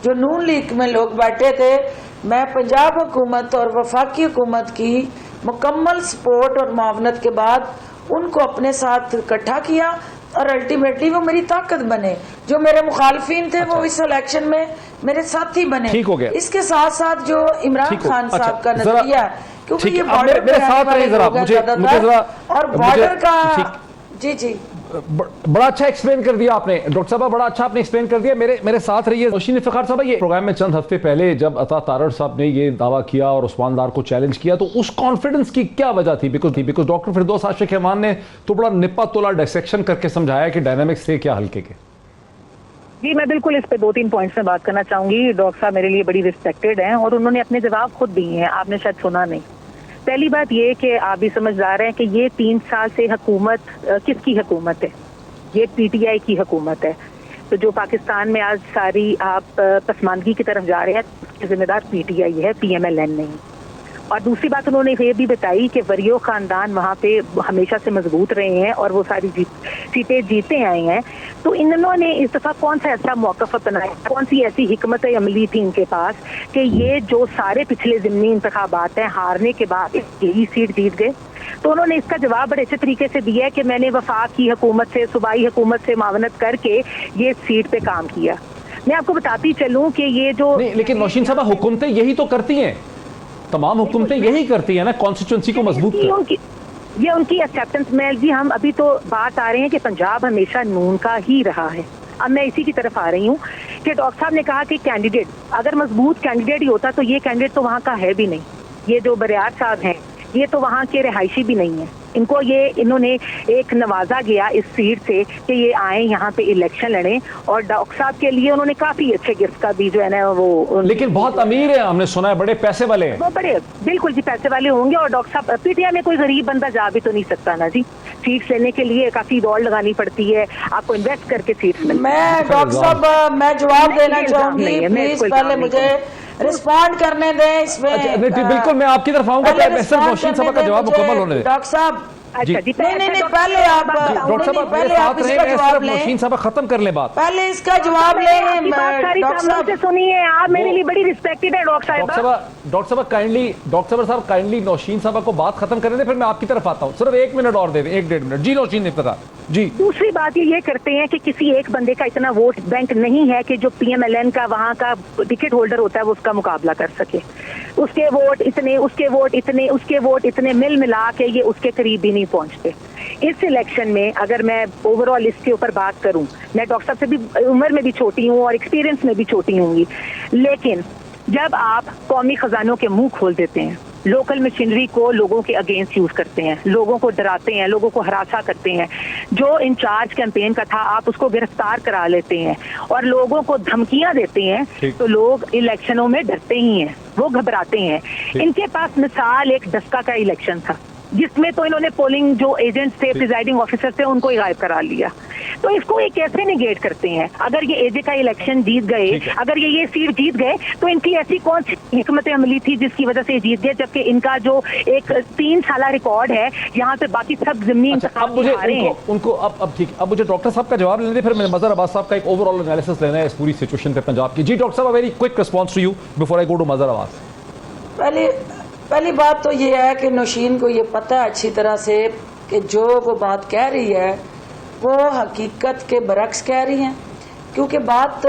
जो नून लीग में लोग बैठे थे, मैं पंजाब हुकूमत और वफाकी हुकूमत की मुकम्मल सपोर्ट और मुआवनत के बाद उनको अपने साथ इकट्ठा किया और अल्टीमेटली वो मेरी ताकत बने। जो मेरे मुखालफिन थे वो इस इलेक्शन में मेरे साथी बने। ठीक हो गया। इसके साथ साथ जो इमरान खान साहब का नजरिया है, क्योंकि ये बॉर्डर मेरे साथ रहे जरा, मुझे जरा और बॉर्डर का जी बड़ा अच्छा एक्सप्लेन कर दिया आपने डॉक्टर साहब, बड़ा अच्छा आपने एक्सप्लेन कर दिया। मेरे साथ रहिए नौशीन इफ्तिखार साहब। ये प्रोग्राम में चंद हफ्ते पहले जब अता तारड़ साहब ने ये दावा किया और उस्मान दार को चैलेंज किया तो उस कॉन्फिडेंस की क्या वजह थी? बिकॉज डॉक्टर फिरदौस आशिक रहमान ने तो बड़ा निप्पा तोला डायसेक्शन करके समझाया कि डायनामिक्स थे क्या हल्के के। जी मैं बिल्कुल इस पे 2-3 पॉइंट्स में बात करना चाहूंगी। डॉक्टर साहब मेरे लिए बड़ी रिस्पेक्टेड हैं और उन्होंने अपने जवाब खुद दिए हैं, आपने शायद सुना नहीं। पहली बात ये कि आप भी समझदार हैं कि ये 3 साल से हुकूमत किसकी हुकूमत है? ये पीटीआई की हुकूमत है। तो जो पाकिस्तान में आज सारी आप पसमानदगी की तरफ जा रहे हैं उसके जिम्मेदार पीटीआई है, पीएमएलएन नहीं। और दूसरी बात उन्होंने ये भी बताई कि वरियो खानदान वहाँ पे हमेशा से मजबूत रहे हैं और वो सारी सीटें जीते आए हैं। तो इन्होंने इस दफा कौन सा ऐसा मौक़िफ़ अपनाया, कौन सी ऐसी हिकमत अमली थी इनके पास कि ये जो सारे पिछले ज़िमनी इंतखाबात हैं हारने के बाद यही सीट जीत गए? तो उन्होंने इसका जवाब बड़े अच्छे तरीके से दिया है कि मैंने वफाक की हुकूमत से, सूबाई हुकूमत से मावनत करके ये सीट पे काम किया। मैं आपको बताती चलूँ कि ये जो लेकिन नौशीन साहब हुकूमतें यही तो करती हैं, तमाम हुकूमतें यही करती हैं ना, कॉन्स्टिट्यूंसी को मजबूत कर। ये उनकी एक्सेप्टेंस में जी हम अभी तो बात आ रहे हैं कि पंजाब हमेशा नून का ही रहा है। अब मैं इसी की तरफ आ रही हूँ कि डॉक्टर साहब ने कहा कि कैंडिडेट अगर मजबूत कैंडिडेट ही होता तो ये कैंडिडेट तो वहाँ का है भी नहीं। ये जो बरियार साहब हैं ये तो वहाँ के रिहायशी भी नहीं है। इनको ये इन्होंने एक नवाजा गया इस सीट से कि ये आए यहाँ पे इलेक्शन लड़ें, और डॉक्टर साहब के लिए उन्होंने काफी अच्छे गिफ्ट का भी जो है ना वो, लेकिन बहुत अमीर है, हमने सुना है, बड़े पैसे वाले हैं। वो बड़े बिल्कुल जी पैसे वाले होंगे, और डॉक्टर साहब पीटीआई में कोई गरीब बंदा जा भी तो नहीं सकता ना जी, सीट्स लेने के लिए काफी दौड़ लगानी पड़ती है, आपको इन्वेस्ट करके सीट्स मिलती है। मैं डॉक्टर साहब मैं जवाब देना चाहूंगी, प्लीज पहले मुझे रिस्पॉन्ड करने दें इसमें। बिल्कुल मैं आपकी तरफ आऊंगा, नौशीन साहब का जवाब मुकम्मल होने दें। डॉक्टर साहब अच्छा जी, नहीं पहले आप डॉक्टर साहब पहले आप इसका जवाब लें, नौशीन साहब खत्म कर लें बात, पहले इसका जवाब लें। डॉक्टर साहब से सुनिए, आप मेरे लिए बड़ी रिस्पेक्टेड है डॉक्टर साहब काइंडली नौशीन साहब को बात खत्म करने दें, फिर मैं आपकी तरफ आता हूँ, सिर्फ 1 मिनट और दे दें, 1-1.5 मिनट। जी नौशीन इफ्तिखार जी। दूसरी बात ये करते हैं कि किसी एक बंदे का इतना वोट बैंक नहीं है कि जो पीएमएलएन का वहां का टिकट होल्डर होता है वो उसका मुकाबला कर सके। उसके वोट इतने, उसके वोट इतने, उसके वोट इतने, मिल मिला के ये उसके करीब भी नहीं पहुंचते। इस इलेक्शन में अगर मैं ओवरऑल इसके ऊपर बात करूं, मैं डॉक्टर साहब से भी उम्र में भी छोटी हूं और एक्सपीरियंस में भी छोटी होंगी, लेकिन जब आप कौमी खजानों के मुंह खोल देते हैं, लोकल मशीनरी को लोगों के अगेंस्ट यूज करते हैं, लोगों को डराते हैं, लोगों को हरासा करते हैं, जो इंचार्ज कैंपेन का था आप उसको गिरफ्तार करा लेते हैं और लोगों को धमकियां देते हैं, तो लोग इलेक्शनों में डरते ही हैं, वो घबराते हैं। इनके पास मिसाल एक डस्का का इलेक्शन था जिसमें तो इन्होंने पोलिंग जो एजेंट्स थे, प्रिजाइडिंग ऑफिसर थे, उनको ही गायब करा लिया। तो इसको ये कैसे निगेट करते हैं? अगर ये एजे का इलेक्शन जीत गए, अगर ये सीट जीत गए, तो इनकी ऐसी कौन सी हिकमत अमली थी जिसकी वजह से जीत गए, जबकि इनका जो एक 3 साल रिकॉर्ड है यहाँ पे बाकी सब जमीन अब मुझे उनको अब ठीक, अब मुझे डॉक्टर साहब का जवाब लेने दें, फिर मैं मजहर अब्बास साहब का एक ओवरऑल एनालिसिस लेना है इस पूरी सिचुएशन पे पंजाब की। जी डॉक्टर साहब, very quick response to you before I go to Mazhar Abbas. पहली बात तो ये है कि नौशीन को ये पता है अच्छी तरह से कि जो वो बात कह रही है वो हकीकत के बरक्स कह रही हैं, क्योंकि बात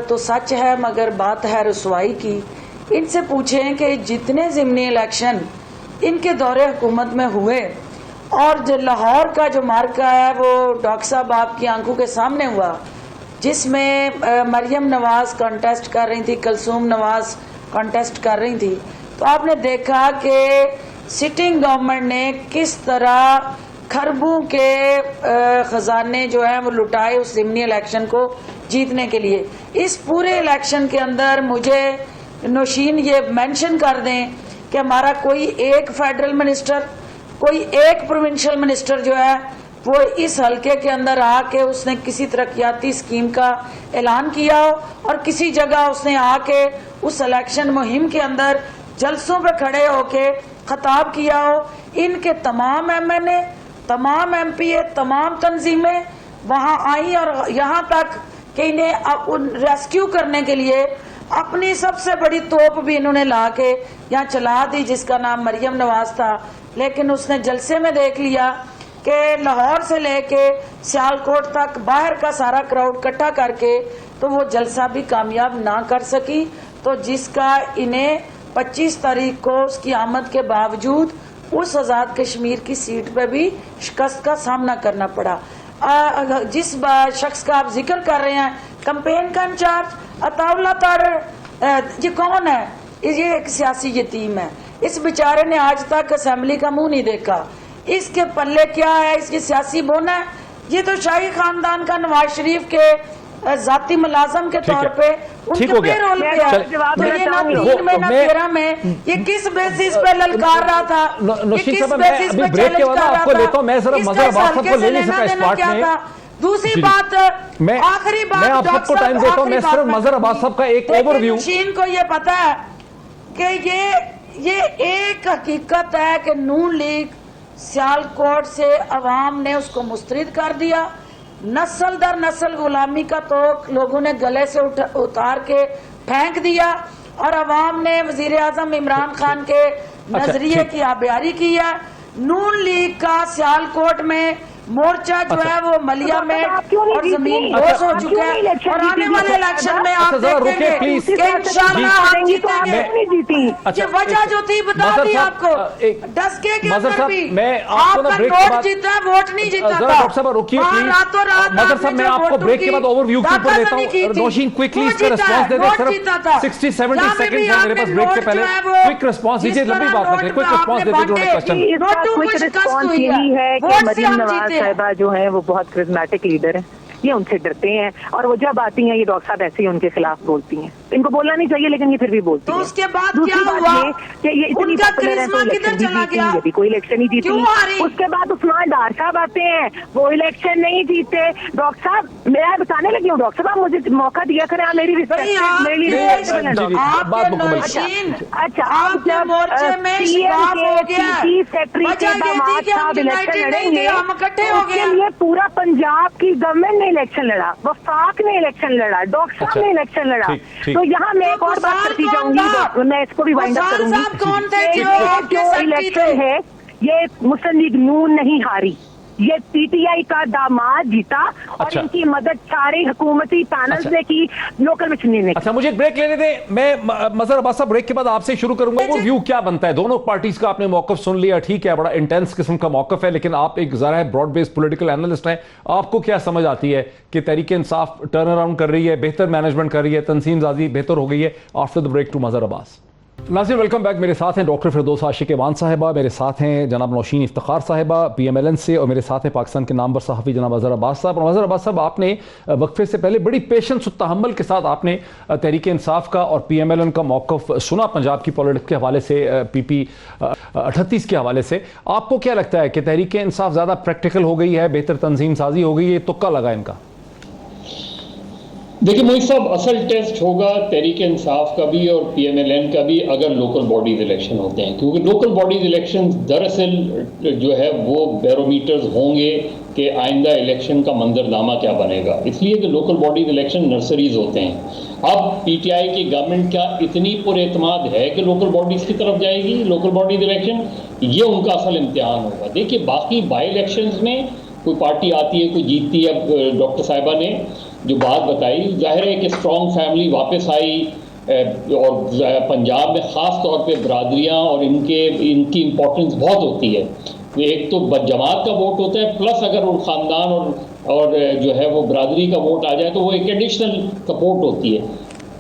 तो सच है मगर बात है रसवाई की। इनसे पूछें कि जितने ज़िमनी इलेक्शन इनके दौरे हुकूमत में हुए और जो लाहौर का जो मार्का है वो डॉक्टर साहब आपकी आंखों के सामने हुआ, जिसमें मरियम नवाज कॉन्टेस्ट कर रही थी, कलसूम नवाज कॉन्टेस्ट कर रही थी, तो आपने देखा कि सिटिंग गवर्नमेंट ने किस तरह खरबों के खजाने जो हैं वो लुटाए उस ज़िमनी इलेक्शन को जीतने के लिए। इस पूरे इलेक्शन के अंदर मुझे नौशीन ये मेंशन कर दें कि हमारा कोई एक फेडरल मिनिस्टर, कोई एक प्रोविंशियल मिनिस्टर जो है वो इस हलके के अंदर आके उसने किसी तरक्याती स्कीम का ऐलान किया हो और किसी जगह उसने आके उस इलेक्शन मुहिम के अंदर जलसों पे खड़े होके खताब किया हो। इनके तमाम एमएनए, तमाम एमपीए, तमाम तंजीमें वहां आई और यहाँ तक कि इन्हें रेस्क्यू करने के लिए अपनी सबसे बड़ी तोप भी इन्होंने ला के यहाँ चला दी, जिसका नाम मरियम नवाज था। लेकिन उसने जलसे में देख लिया कि लाहौर से लेके सियालकोट तक बाहर का सारा क्राउड इकट्ठा करके तो वो जलसा भी कामयाब ना कर सकी, तो जिसका इन्हें 25 तारीख को उसकी आमद के बावजूद उस आजाद कश्मीर की सीट पे भी शिकस्त का सामना करना पड़ा। जिस शख्स का आप जिक्र कर रहे हैं कैंपेन का इंचार्ज अताउल्ला तारर, ये कौन है? ये एक सियासी यतीम है। इस बेचारे ने आज तक असेंबली का मुंह नहीं देखा। इसके पल्ले क्या है? इसकी सियासी बोन है। ये तो शाही खानदान का नवाज शरीफ के जाती मुलाजम के तौर पे उनके पेरोल पे है। तो ये ना 3 में ना 13 में ये किस बेसिस पे ललकार रहा था? नौशीन साहब, मैं अभी ब्रेक के बाद आपको लेता हूं, मैं जरा मजहर अब्बास साहब को ले नहीं सका इस पार्ट में। दूसरी बात, आखिरी बात, मैं आप सबको टाइम देता हूं, मैं सिर्फ मजहर अब्बास साहब का एक ओवरव्यू। नौशीन को ये पता है कि ये एक हकीकत है कि नून लीग सियालकोट से अवाम ने उसको मुस्तरद कर दिया। नस्ल दर नस्ल गुलामी का तो लोगों ने गले से उतार के फेंक दिया और अवाम ने वजीर आजम इमरान खान के नजरिए की आबियारी की है। नून लीग का सियालकोट में मोर्चा जो है वो मलिया में और जमीन बोझ हो चुका है और आने वाले इलेक्शन में आप देखेंगे कि इंशाल्लाह हम जीतेंगे। ये वजह जो थी बता दी आपको, डस्के के अंदर भी आपका नोट जीता है, वोट नहीं जीता था। डॉक्टर साहब रुकिए प्लीज। रातों रात मगर साहब मैं आपको ब्रेक के बाद ओवरव्यू के ऊपर लेता हूं। रोशिन क्विकली इसका रिस्पांस दे दे। सिर्फ 60-70 सेकंड्स है मेरे पास ब्रेक से पहले। क्विक रिस्पांस दीजिए, लंबी बात मत करिए, क्विक रिस्पांस दे दीजिए क्वेश्चन। क्विक रिस्पांस यही है कि मरीम नवाज साहिबा जो है वो बहुत करिश्मेटिक लीडर है, ये उनसे डरते हैं और वो जब आती हैं ये डॉक्टर साहब ऐसे ही उनके खिलाफ बोलती हैं। इनको बोलना नहीं चाहिए लेकिन ये फिर भी बोलती तो हैं। उसके बाद दूसरी क्या बात हुआ? ये ये इतनी उनका पॉपुलर है तो करिश्मा किधर चला गया? यदि कोई इलेक्शन ही जीती, क्यों हारी? उसके बाद उस्मान डार साहब आते हैं, वो इलेक्शन नहीं जीते। डॉक्टर साहब मैं बताने लगी हूँ, डॉक्टर साहब मुझे मौका दिया करें, आप मेरी अच्छा मोर्चे में शिकाफ हो गया, वजह ये थी कि हम यूनाइटेड नहीं थे, हम इकट्ठे हो गए। ये पूरा पंजाब की गवर्नमेंट ने इलेक्शन लड़ा, वफाक ने इलेक्शन लड़ा, डॉक्टर साहब ने इलेक्शन लड़ा। तो यहाँ मैं एक और बात करती जाऊंगी, मैं इसको भी वाइंड अप करूंगी। कौन थे जो इलेक्शन है ये मुस्लिम लीग नून नहीं हारी, ये पीटीआई का दामाद जीता और इनकी मदद सारे हुकूमती पैनल्स ने की, लोकल में चुनने ने। अच्छा मुझे ब्रेक लेने दे, मैं मजहर अब्बास साहब ब्रेक के बाद आपसे शुरू करूंगा। वो व्यू क्या बनता है? दोनों पार्टीज का आपने मौकफ सुन लिया, ठीक है, बड़ा इंटेंस किस्म का मौकफ है, लेकिन आप एक जरा है ब्रॉड बेस्ड पॉलिटिकल एनालिस्ट हैं, आपको क्या समझ आती है कि तहरीक इंसाफ टर्न अराउंड कर रही है, बेहतर मैनेजमेंट कर रही है, तंजीम साजी बेहतर हो गई है? After the break to Mazhar Abbas. नाज़रीन वेलकम बैक। मेरे साथ हैं डॉक्टर फिरदौस आशिक ईमान साहिबा, मेरे साथ हैं जनाब नौशीन इफ्तिखार साहिबा PMLN से, और मेरे साथ हैं पाकिस्तान के नामवर सहाफ़ी जनाब अज़हर अब्बास साहब। और अज़हर अब्बास साहब, आपने वक्फे से पहले बड़ी पेशेंस और तहम्मुल के साथ आपने तहरीक इंसाफ का और PMLN का मौक़िफ़ सुना पंजाब की पॉलिटिक्स के हवाले से, PP 38 के हवाले से। आपको क्या लगता है कि तहरीक इंसाफ ज़्यादा प्रैक्टिकल हो गई है, बेहतर तंजीम साजी हो गई है, तुक्का लगा इनका? देखिए मोहित साहब, असल टेस्ट होगा तहरीक इंसाफ का भी और PMLN का भी अगर लोकल बॉडीज इलेक्शन होते हैं, क्योंकि लोकल बॉडीज इलेक्शन दरअसल जो है वो बैरोमीटर्स होंगे कि आइंदा इलेक्शन का मंजरनामा क्या बनेगा, इसलिए कि लोकल बॉडीज इलेक्शन नर्सरीज होते हैं। अब PTI की गवर्नमेंट क्या इतनी पुरएतमाद है कि लोकल बॉडीज की तरफ जाएगी? लोकल बॉडीज इलेक्शन ये उनका असल इम्तिहान होगा। देखिए बाकी बाई इलेक्शंस में कोई पार्टी आती है, कोई जीतती है। अब डॉक्टर साहिबा ने जो बात बताई, जाहिर है कि स्ट्रॉन्ग फैमिली वापस आई और पंजाब में ख़ास तौर पे बरादरियाँ और इनकी इम्पोर्टेंस बहुत होती है। एक तो जमात का वोट होता है, प्लस अगर वो ख़ानदान और जो है वो बरादरी का वोट आ जाए तो वो एक एडिशनल सपोर्ट होती है।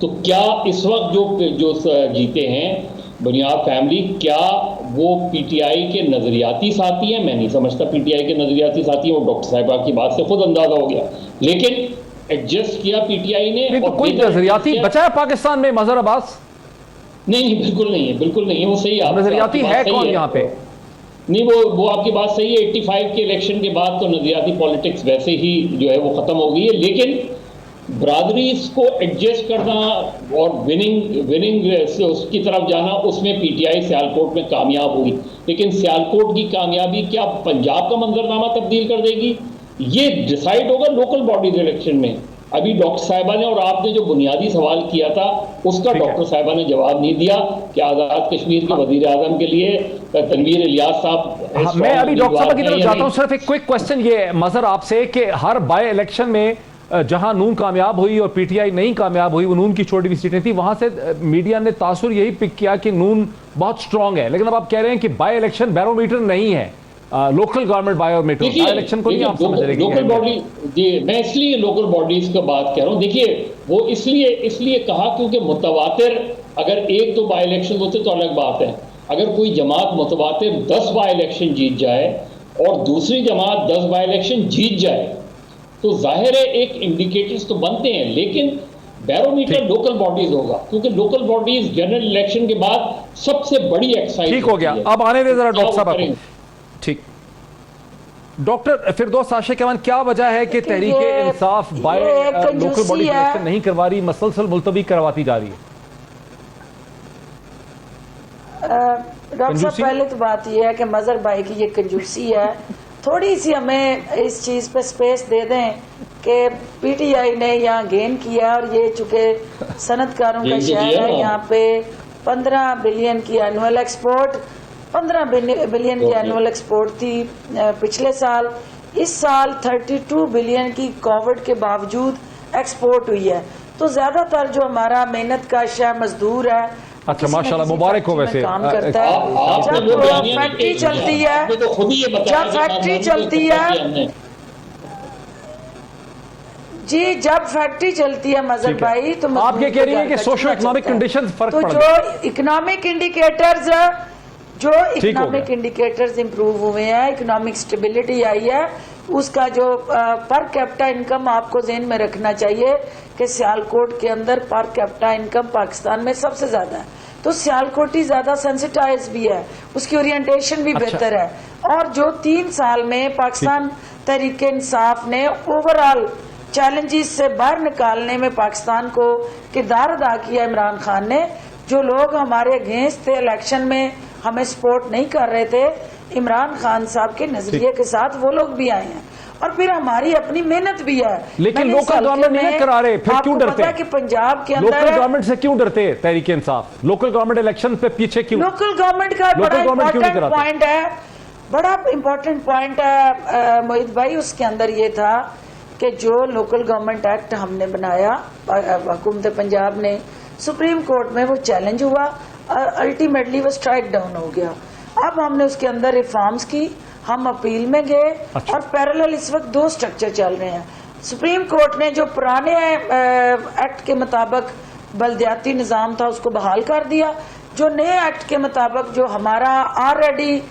तो क्या इस वक्त जो जीते हैं बुनियाद फैमिली, क्या वो PTI के नज़रियाती साथी हैं? मैं नहीं समझता PTI के नज़रियाती साथी हैं, वो डॉक्टर साहिबा की बात से खुद अंदाज़ा हो गया। लेकिन एडजस्ट किया PTI ने। और कोई नजरियाती बचा है पाकिस्तान में मजहर अब्बास? नहीं, बिल्कुल नहीं है, बिल्कुल नहीं है। वो सही है, नजरियाती है कौन यहाँ पे? नहीं, वो आपकी बात सही है। 85 के इलेक्शन के बाद तो नजरियाती पॉलिटिक्स वैसे ही जो है वो ख़त्म हो गई है, लेकिन बरादरीज को एडजस्ट करना और विनिंग उसकी तरफ जाना, उसमें PTI सियालकोट में कामयाब हुई। लेकिन सियालकोट की कामयाबी क्या पंजाब का मंजरनामा तब्दील कर देगी? ये डिसाइड होगा लोकल बॉडीज इलेक्शन में। अभी डॉक्टर साहिबा ने और आपने जो बुनियादी सवाल किया था उसका डॉक्टर साहिबा ने जवाब नहीं दिया कि आज़ाद कश्मीर के वजीर आजम के लिए तनवीर इलियास साहब। मैं अभी डॉक्टर साहब की तरफ जाता हूँ। सिर्फ एक क्विक क्वेश्चन ये मजहर आपसे कि हर बाय इलेक्शन में जहां नून कामयाब हुई और PTI नहीं कामयाब हुई, वो नून की छोटी हुई सीटें थी, वहां से मीडिया ने तासुर यही पिक किया कि नून बहुत स्ट्रांग है। लेकिन अब आप कह रहे हैं कि बाय इलेक्शन बैरोमीटर नहीं है, लोकल गवर्नमेंट बायोमीटर इलेक्शन को नहीं आप समझ रहे? लोकल बॉडी जी, मैं इसलिए लोकल बॉडीज का बात कह रहा हूँ। देखिए वो इसलिए कहा क्योंकि मुतवातिर अगर एक दो बाई इलेक्शन होते तो अलग बात है। अगर कोई जमात मुतवातिर 10 बाई इलेक्शन जीत जाए और दूसरी जमात 10 बाई इलेक्शन जीत जाए तो जाहिर है एक इंडिकेटर्स तो बनते हैं, लेकिन बैरोमीटर लोकल बॉडीज होगा, क्योंकि लोकल बॉडीज जनरल इलेक्शन के बाद सबसे बड़ी एक्साइज। ठीक हो गया, अब आने दे जरा डॉक्टर साहब। ठीक, डॉक्टर फिरदौस आशिक ईमान, क्या वजह है कि Tehreek Insaf by local body election नहीं करवा रही, मसलसल मुलतवी करवाती जा रही है? डॉक्टर साहब पहले तो बात यह है कि मजहर भाई की ये कंजूसी है। थोड़ी सी हमें इस चीज पे स्पेस दे दें कि PTI ने यहाँ गेन किया और ये चूंकि सनतकारों का शहर है, यहाँ पे 15 बिलियन की एनुअल एक्सपोर्ट 15 बिलियन की एनुअल एक्सपोर्ट थी पिछले साल। इस साल 32 बिलियन की कोविड के बावजूद एक्सपोर्ट हुई है। तो ज्यादातर जो हमारा मेहनत कश है, मजदूर है, अच्छा माशाल्लाह, मुबारक हो वैसे। काम करता है। जब फैक्ट्री चलती है, जब फैक्ट्री चलती है जी, जब फैक्ट्री चलती है मजहर भाई, तो आप ये कह रही है कि सोशो इकोनॉमिक कंडीशन फर्क तो पड़ जो इकोनॉमिक इंडिकेटर्स इंप्रूव हुए हैं, इकोनॉमिक स्टेबिलिटी आई है, उसका जो पर कैपिटा इनकम आपको ज़हन में रखना चाहिए कि सियालकोट के अंदर पर कैपिटा इनकम पाकिस्तान में सबसे ज्यादा है। तो सियालकोटी ज्यादा सेंसिटाइज भी है, उसकी ओरिएंटेशन भी बेहतर है। और जो 3 साल में पाकिस्तान तहरीक इंसाफ ने ओवरऑल चैलेंजेस से बाहर निकालने में पाकिस्तान को किरदार अदा किया इमरान खान ने। जो लोग हमारे अगेंस्ट थे इलेक्शन में, हमें सपोर्ट नहीं कर रहे थे, इमरान खान साहब के नजरिए के साथ वो लोग भी आए हैं। और फिर हमारी अपनी मेहनत भी है। लेकिन लोकल गवर्नमेंट नहीं करा रहे, फिर क्यों डरते हैं कि पंजाब के अंदर लोकल गवर्नमेंट से क्यों डरते हैं Tehreek Insaf? Local government election पे पीछे क्यों? लोकल गवर्नमेंट का बड़ा इंपॉर्टेंट पॉइंट है, बड़ा इंपॉर्टेंट पॉइंट है मोहित भाई। उसके अंदर ये था कि जो लोकल गवर्नमेंट एक्ट हमने बनाया हुकूमत पंजाब ने, सुप्रीम कोर्ट में वो चैलेंज हुआ, अल्टीमेटली वो स्ट्राइक डाउन हो गया। अब हमने उसके अंदर रिफॉर्म्स की, हम अपील में गए। अच्छा। और पैरेलल इस वक्त 2 स्ट्रक्चर चल रहे हैं। सुप्रीम कोर्ट ने जो पुराने एक्ट के मुताबिक बलदियाती निज़ाम था उसको बहाल कर दिया। जो नए एक्ट के मुताबिक जो हमारा ऑलरेडी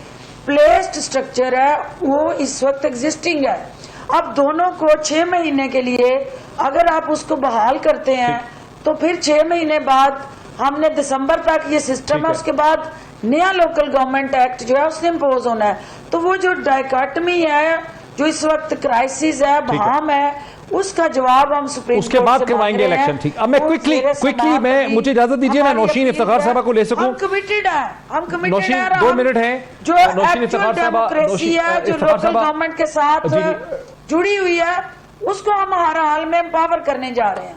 प्लेस्ड स्ट्रक्चर है वो इस वक्त एग्जिस्टिंग है। अब दोनों को 6 महीने के लिए अगर आप उसको बहाल करते हैं तो फिर 6 महीने बाद हमने दिसंबर तक ये सिस्टम है, उसके बाद नया लोकल गवर्नमेंट एक्ट जो है उसने इम्पोज होना है। तो वो जो डायकाटमी है, जो इस वक्त क्राइसिस है, बहाम है, उसका जवाब हम सुप्रीम उसके बाद करवाएंगे इलेक्शन। ठीक, अब मैं क्विकली मैं मुझे इजाजत दीजिए, मैं नौशीन इफ्तिखार साहबा को ले सकूं। हम कमिटेड है, हम कमिटेड नौशीन है। 2 मिनट है। जो नौशीन इफ्तिखार साहबा, डेमोक्रेसी है जो लोकल गवर्नमेंट के साथ जुड़ी हुई है, उसको हम हर हाल में एम्पावर करने जा रहे हैं।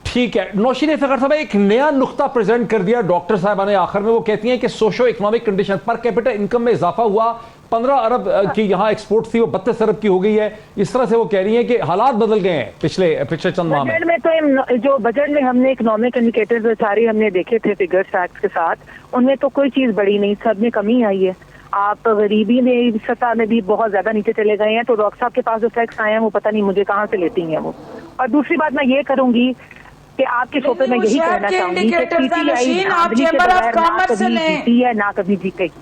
ठीक है, नौशीन इफ्तिखार साहब एक नया नुक्ता प्रेजेंट कर दिया डॉक्टर साहबा ने आखिर में। वो कहती हैं कि सोशो इकोनॉमिक कंडीशन पर कैपिटल इनकम में इजाफा हुआ, 15 अरब की यहाँ एक्सपोर्ट थी वो 32 अरब की हो गई है। इस तरह से वो कह रही हैं कि हालात बदल गए हैं पिछले चंद माह में। बजट में तो जो बजट में हमने इकोनॉमिक इंडिकेटर्स सारे हमने देखे थे फिगर्स फैक्ट्स के साथ, उनमें तो कोई चीज बड़ी नहीं, सब में कमी आई है। आप गरीबी में सतह में भी बहुत ज्यादा नीचे चले गए हैं। तो डॉक्टर साहब के पास जो फैक्ट्स आए हैं वो पता नहीं मुझे कहाँ से लेती हैं वो। और दूसरी बात मैं ये करूंगी कि आपके शो पे मैं यही कहना चाहूंगी कि पीटीआई आप चेंबर ऑफ कॉमर्स से लें, जीती है ना कभी जीतेगी।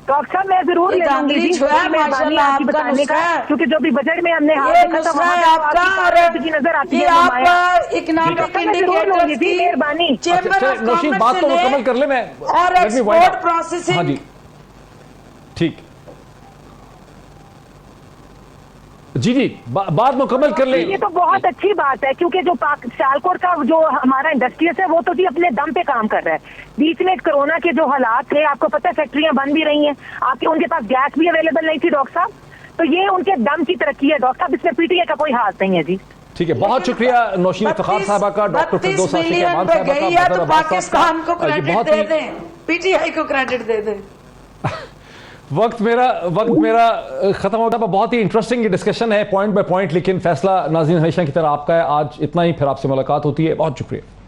डॉक्टर साहब मैं जरूर ले लूंगी जी, माशाल्लाह आपकी बताने का, क्योंकि जो भी बजट में हमने ये नुस्खा है आपका। और नजर आती ये है आप इकोनॉमिक इंडिकेटर्स की मेहरबानी चेंबर ऑफ नौशीन बात तो मुकम्मल कर ले मैं, और एक्सपोर्ट प्रोसेसिंग। हाँ जी ठीक जी जी बात मुकम्मल कर ले। ये तो बहुत अच्छी बात है, क्योंकि जो सियालकोट का जो हमारा इंडस्ट्रियस है वो तो जी अपने दम पे काम कर रहा है। बीच में कोरोना के जो हालात थे, आपको पता है फैक्ट्रियां बंद भी रही हैं, आपके उनके पास गैस भी अवेलेबल नहीं थी डॉक्टर साहब। तो ये उनके दम की तरक्की है डॉक्टर साहब, इसमें पीटीआई का कोई हाथ नहीं है जी। ठीक है, बहुत शुक्रिया नौशीन इफ्तिखार साहबा का, डॉक्टर फिरदौस आशिक रहमान साहबा का, तो पाकिस्तान को क्रेडिट दे दें, पीटीआई को क्रेडिट दे दें। वक्त मेरा खत्म हो गया। बहुत ही इंटरेस्टिंग डिस्कशन है पॉइंट बाय पॉइंट, लेकिन फैसला नाज़रीन हमेशा की तरह आपका है। आज इतना ही, फिर आपसे मुलाकात होती है। बहुत शुक्रिया।